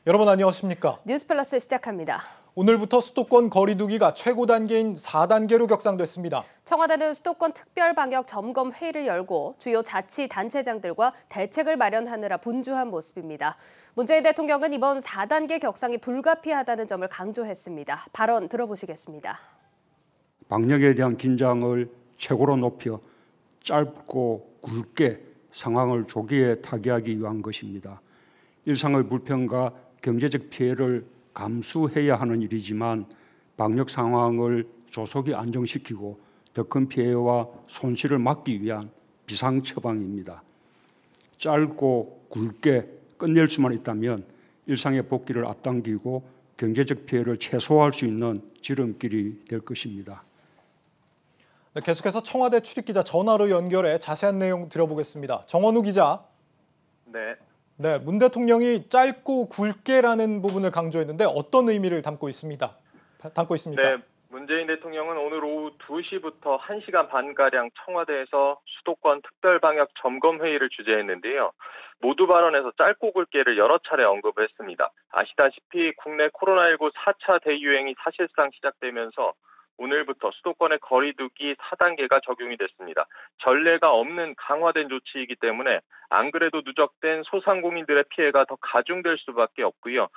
여러분 안녕하십니까? 뉴스플러스 시작합니다. 오늘부터 수도권 거리 두기가 최고 단계인 4단계로 격상됐습니다. 청와대는 수도권 특별방역 점검 회의를 열고 주요 자치단체장들과 대책을 마련하느라 분주한 모습입니다. 문재인 대통령은 이번 4단계 격상이 불가피하다는 점을 강조했습니다. 발언 들어보시겠습니다. 방역에 대한 긴장을 최고로 높여 짧고 굵게 상황을 조기에 타개하기 위한 것입니다. 일상의 불편과 경제적 피해를 감수해야 하는 일이지만 방역 상황을 조속히 안정시키고 더 큰 피해와 손실을 막기 위한 비상처방입니다. 짧고 굵게 끝낼 수만 있다면 일상의 복귀를 앞당기고 경제적 피해를 최소화할 수 있는 지름길이 될 것입니다. 네, 계속해서 청와대 출입기자 전화로 연결해 자세한 내용 들어보겠습니다. 정원우 기자. 네, 문 대통령이 짧고 굵게라는 부분을 강조했는데 어떤 의미를 담고 있습니까? 네, 문재인 대통령은 오늘 오후 2시부터 1시간 반가량 청와대에서 수도권 특별방역 점검회의를 주재했는데요. 모두 발언에서 짧고 굵게를 여러 차례 언급했습니다. 아시다시피 국내 코로나19 4차 대유행이 사실상 시작되면서 오늘부터 수도권의 거리두기 4단계가 적용이 됐습니다. 전례가 없는 강화된 조치이기 때문에 안 그래도 누적된 소상공인들의 피해가 더 가중될 수밖에 없고요.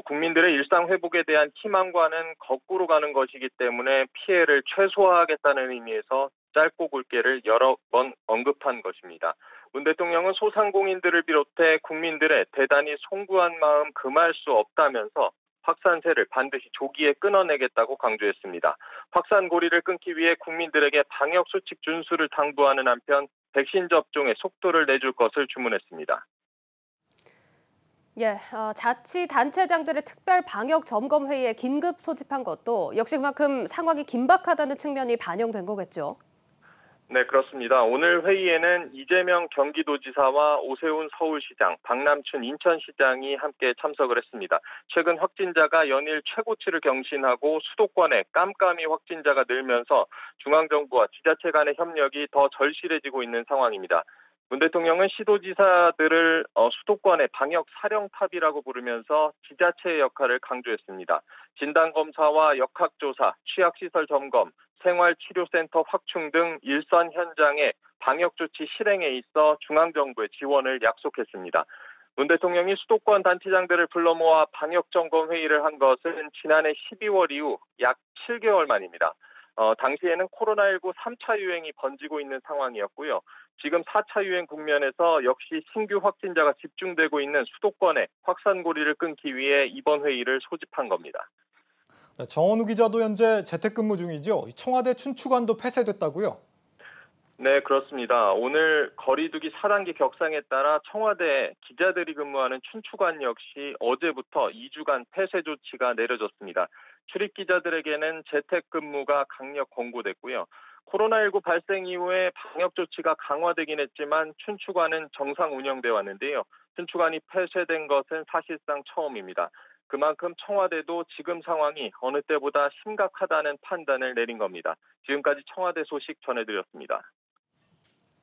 국민들의 일상 회복에 대한 희망과는 거꾸로 가는 것이기 때문에 피해를 최소화하겠다는 의미에서 짧고 굵게를 여러 번 언급한 것입니다. 문 대통령은 소상공인들을 비롯해 국민들의 대단히 송구한 마음 금할 수 없다면서 확산세를 반드시 조기에 끊어내겠다고 강조했습니다. 확산고리를 끊기 위해 국민들에게 방역수칙 준수를 당부하는 한편 백신 접종의 속도를 내줄 것을 주문했습니다. 자치단체장들의 특별 방역 점검 회의에 긴급 소집한 것도 역시 그만큼 상황이 긴박하다는 측면이 반영된 거겠죠? 네, 그렇습니다. 오늘 회의에는 이재명 경기도지사와 오세훈 서울시장, 박남춘 인천시장이 함께 참석을 했습니다. 최근 확진자가 연일 최고치를 경신하고 수도권에 깜깜이 확진자가 늘면서 중앙정부와 지자체 간의 협력이 더 절실해지고 있는 상황입니다. 문 대통령은 시도지사들을 수도권의 방역 사령탑이라고 부르면서 지자체의 역할을 강조했습니다. 진단검사와 역학조사, 취약시설 점검, 생활치료센터 확충 등 일선 현장의 방역조치 실행에 있어 중앙정부의 지원을 약속했습니다. 문 대통령이 수도권 단체장들을 불러 모아 방역점검회의를 한 것은 지난해 12월 이후 약 7개월 만입니다. 당시에는 코로나19 3차 유행이 번지고 있는 상황이었고요. 지금 4차 유행 국면에서 역시 신규 확진자가 집중되고 있는 수도권의 확산고리를 끊기 위해 이번 회의를 소집한 겁니다. 네, 정원우 기자도 현재 재택근무 중이죠. 청와대 춘추관도 폐쇄됐다고요? 네, 그렇습니다. 오늘 거리두기 4단계 격상에 따라 청와대 기자들이 근무하는 춘추관 역시 어제부터 2주간 폐쇄 조치가 내려졌습니다. 출입 기자들에게는 재택근무가 강력 권고됐고요. 코로나19 발생 이후에 방역 조치가 강화되긴 했지만 춘추관은 정상 운영돼 왔는데요. 춘추관이 폐쇄된 것은 사실상 처음입니다. 그만큼 청와대도 지금 상황이 어느 때보다 심각하다는 판단을 내린 겁니다. 지금까지 청와대 소식 전해드렸습니다.